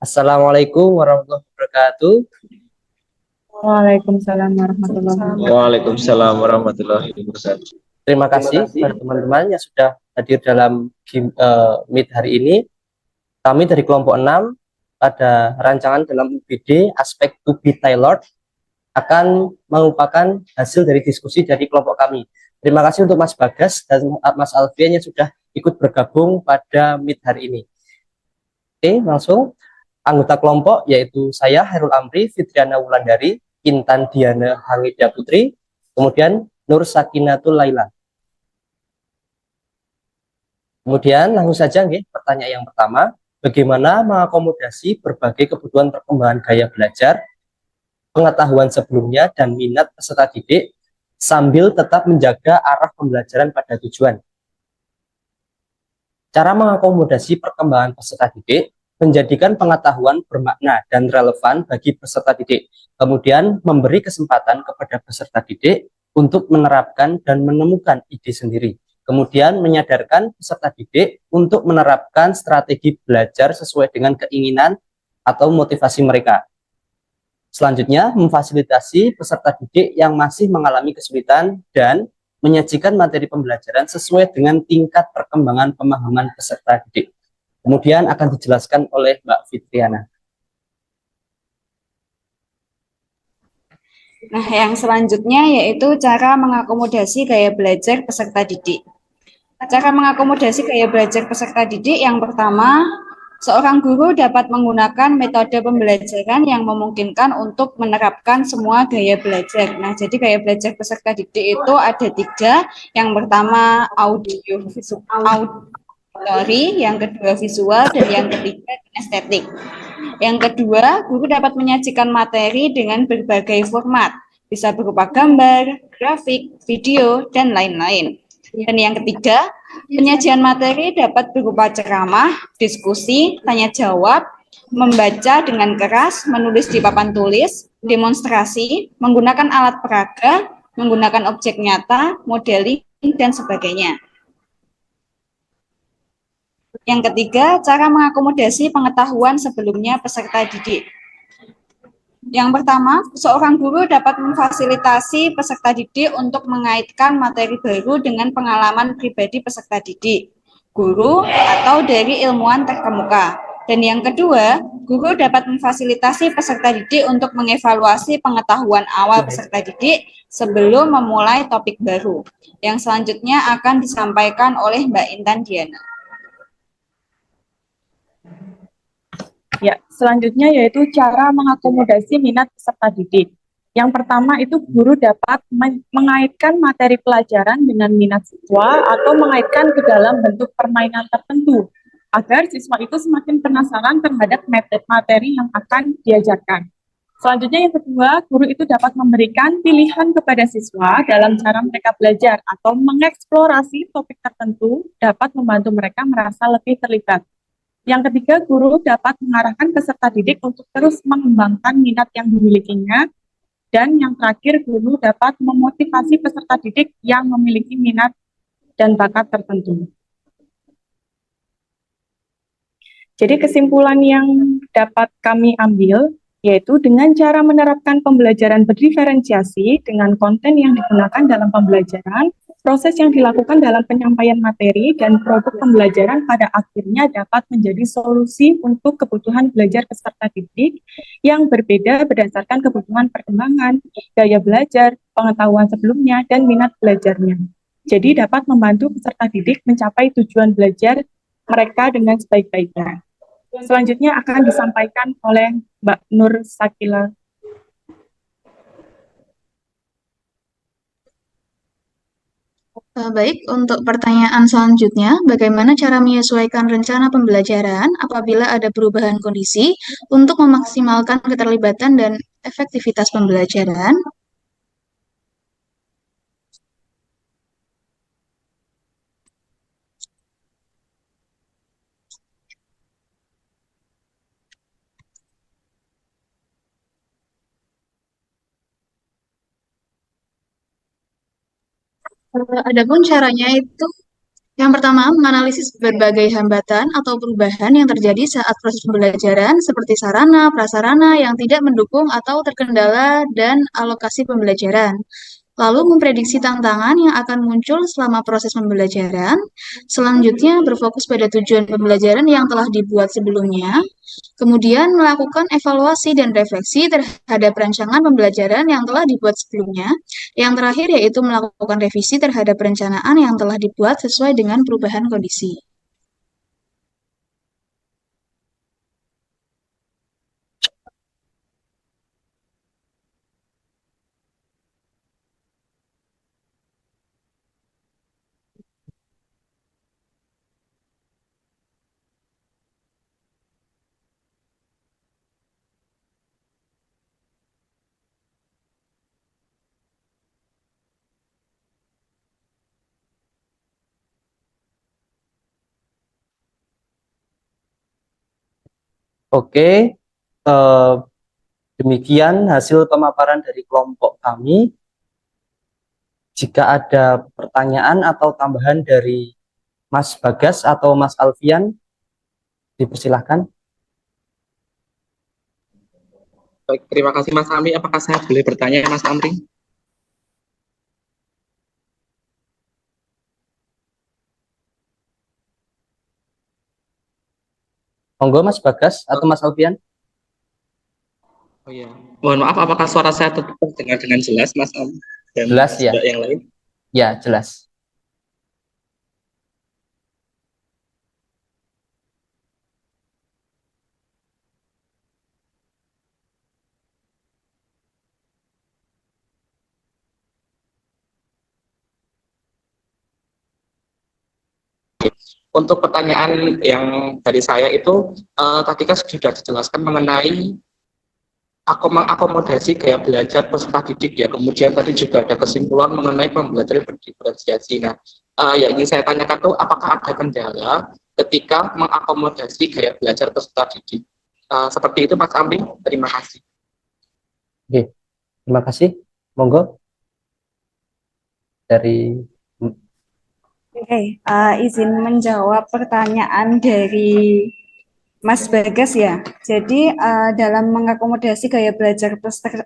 Assalamualaikum warahmatullahi wabarakatuh. Waalaikumsalam warahmatullahi wabarakatuh. Waalaikumsalam warahmatullahi wabarakatuh. Terima kasih kepada teman-teman yang sudah hadir dalam Meet hari ini. Kami dari kelompok 6 pada rancangan dalam UBD aspek to be tailored akan mengupakan hasil dari diskusi dari kelompok kami. Terima kasih untuk Mas Bagas dan Mas Alfian yang sudah ikut bergabung pada Meet hari ini. Oke, langsung anggota kelompok yaitu saya Hairul Amri, Fitriana Wulandari, Intan Diana Hangida Putri, kemudian Nur Sakinatul Laila. Kemudian langsung saja pertanyaan yang pertama, bagaimana mengakomodasi berbagai kebutuhan perkembangan gaya belajar, pengetahuan sebelumnya dan minat peserta didik sambil tetap menjaga arah pembelajaran pada tujuan. Cara mengakomodasi perkembangan peserta didik menjadikan pengetahuan bermakna dan relevan bagi peserta didik, kemudian memberi kesempatan kepada peserta didik untuk menerapkan dan menemukan ide sendiri, kemudian menyadarkan peserta didik untuk menerapkan strategi belajar sesuai dengan keinginan atau motivasi mereka. Selanjutnya, memfasilitasi peserta didik yang masih mengalami kesulitan dan menyajikan materi pembelajaran sesuai dengan tingkat perkembangan pemahaman peserta didik. Kemudian akan dijelaskan oleh Mbak Fitriana. Nah, yang selanjutnya yaitu cara mengakomodasi gaya belajar peserta didik. Cara mengakomodasi gaya belajar peserta didik yang pertama, seorang guru dapat menggunakan metode pembelajaran yang memungkinkan untuk menerapkan semua gaya belajar. Nah, jadi gaya belajar peserta didik itu ada 3. Yang pertama auditory, yang kedua visual, dan yang ketiga estetik. Yang kedua, guru dapat menyajikan materi dengan berbagai format, bisa berupa gambar, grafik, video, dan lain-lain. Dan yang ketiga, penyajian materi dapat berupa ceramah, diskusi, tanya jawab, membaca dengan keras, menulis di papan tulis, demonstrasi, menggunakan alat peraga, menggunakan objek nyata, modeling, dan sebagainya. Yang ketiga, cara mengakomodasi pengetahuan sebelumnya peserta didik. Yang pertama, seorang guru dapat memfasilitasi peserta didik untuk mengaitkan materi baru dengan pengalaman pribadi peserta didik, guru, atau dari ilmuwan terkemuka. Dan yang kedua, guru dapat memfasilitasi peserta didik untuk mengevaluasi pengetahuan awal peserta didik sebelum memulai topik baru. Yang selanjutnya akan disampaikan oleh Mbak Intan Diana. Ya, selanjutnya yaitu cara mengakomodasi minat peserta didik. Yang pertama itu guru dapat mengaitkan materi pelajaran dengan minat siswa atau mengaitkan ke dalam bentuk permainan tertentu agar siswa itu semakin penasaran terhadap materi yang akan diajarkan. Selanjutnya yang kedua, guru itu dapat memberikan pilihan kepada siswa dalam cara mereka belajar atau mengeksplorasi topik tertentu dapat membantu mereka merasa lebih terlibat. Yang ketiga, guru dapat mengarahkan peserta didik untuk terus mengembangkan minat yang dimilikinya. Dan yang terakhir, guru dapat memotivasi peserta didik yang memiliki minat dan bakat tertentu. Jadi kesimpulan yang dapat kami ambil, yaitu dengan cara menerapkan pembelajaran berdiferensiasi dengan konten yang digunakan dalam pembelajaran, proses yang dilakukan dalam penyampaian materi dan produk pembelajaran pada akhirnya dapat menjadi solusi untuk kebutuhan belajar peserta didik yang berbeda berdasarkan kebutuhan perkembangan, gaya belajar, pengetahuan sebelumnya, dan minat belajarnya. Jadi dapat membantu peserta didik mencapai tujuan belajar mereka dengan sebaik-baiknya. Selanjutnya akan disampaikan oleh Mbak Nur Sakila. Baik, untuk pertanyaan selanjutnya, bagaimana cara menyesuaikan rencana pembelajaran apabila ada perubahan kondisi untuk memaksimalkan keterlibatan dan efektivitas pembelajaran? Adapun caranya itu Yang pertama, menganalisis berbagai hambatan atau perubahan yang terjadi saat proses pembelajaran seperti sarana, prasarana yang tidak mendukung atau terkendala dan alokasi pembelajaran. Lalu memprediksi tantangan yang akan muncul selama proses pembelajaran. Selanjutnya berfokus pada tujuan pembelajaran yang telah dibuat sebelumnya. Kemudian melakukan evaluasi dan refleksi terhadap rancangan pembelajaran yang telah dibuat sebelumnya. Yang terakhir yaitu melakukan revisi terhadap perencanaan yang telah dibuat sesuai dengan perubahan kondisi. Oke, eh, demikian hasil pemaparan dari kelompok kami. Jika ada pertanyaan atau tambahan dari Mas Bagas atau Mas Alfian, dipersilahkan. Baik, terima kasih Mas Amri. Apakah saya boleh bertanya Mas Amri? Monggo Mas Bagas atau Mas Alfian. Oh iya. Mohon maaf, apakah suara saya tetap terdengar dengan jelas Mas Amri dan Jelas ya? yang lain? Ya, jelas. Untuk pertanyaan yang dari saya itu tadi kan sudah dijelaskan mengenai mengakomodasi gaya belajar peserta didik ya. Kemudian tadi juga ada kesimpulan mengenai pembelajaran berdiferensiasi. Nah, yang ingin saya tanyakan tuh apakah ada kendala ketika mengakomodasi gaya belajar peserta didik? Seperti itu Mas Amri. Terima kasih. Oke, terima kasih. Monggo dari Oke, izin menjawab pertanyaan dari Mas Bagas ya. Jadi dalam mengakomodasi gaya belajar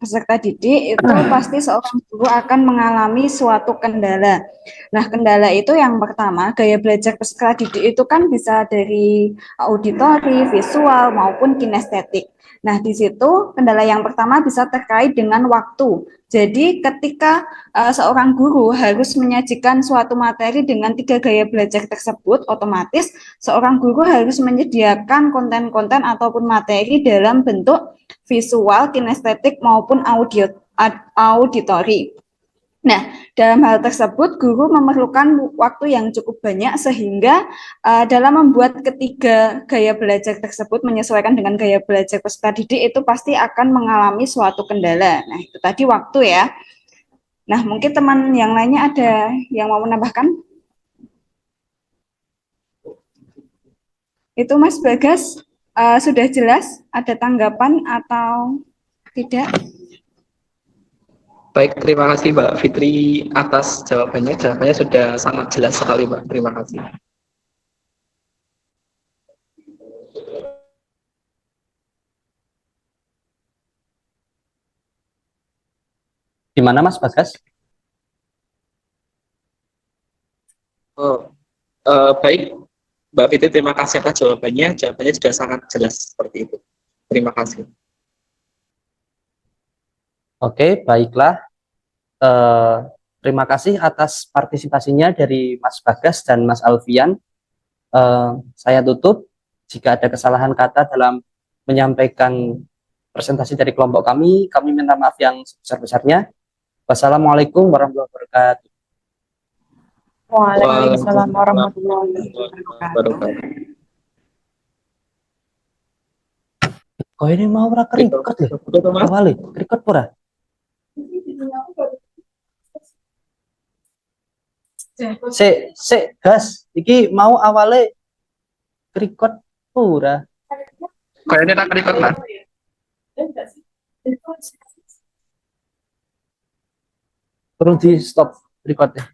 peserta didik itu pasti seorang guru akan mengalami suatu kendala. Nah, kendala itu yang pertama, gaya belajar peserta didik itu kan bisa dari auditori, visual maupun kinestetik. Nah, di situ kendala yang pertama bisa terkait dengan waktu. Jadi ketika seorang guru harus menyajikan suatu materi dengan 3 gaya belajar tersebut, otomatis seorang guru harus menyediakan konten-konten ataupun materi dalam bentuk visual, kinestetik maupun auditori. Nah, dalam hal tersebut guru memerlukan waktu yang cukup banyak sehingga dalam membuat ketiga gaya belajar tersebut menyesuaikan dengan gaya belajar peserta didik itu pasti akan mengalami suatu kendala. Nah, itu tadi waktu ya. Nah, mungkin teman yang lainnya ada yang mau menambahkan? Itu Mas Bagas sudah jelas? Ada tanggapan atau tidak? Baik, terima kasih Mbak Fitri atas jawabannya. Jawabannya sudah sangat jelas sekali Mbak. Terima kasih. Gimana Mas Bagas? Oh, baik Mbak Fitri, terima kasih atas jawabannya. Jawabannya sudah sangat jelas seperti itu. Terima kasih. Oke, baiklah. Terima kasih atas partisipasinya dari Mas Bagas dan Mas Alfian. Saya tutup. Jika ada kesalahan kata dalam menyampaikan presentasi dari kelompok kami minta maaf yang sebesar-besarnya. Wassalamualaikum warahmatullahi wabarakatuh. Waalaikumsalam warahmatullahi wabarakatuh. Kau ini mau record ya? Awali, record pura. Se gas, iki mau awale record pura. Kayaknya tak record lah. Perlu di stop recordnya.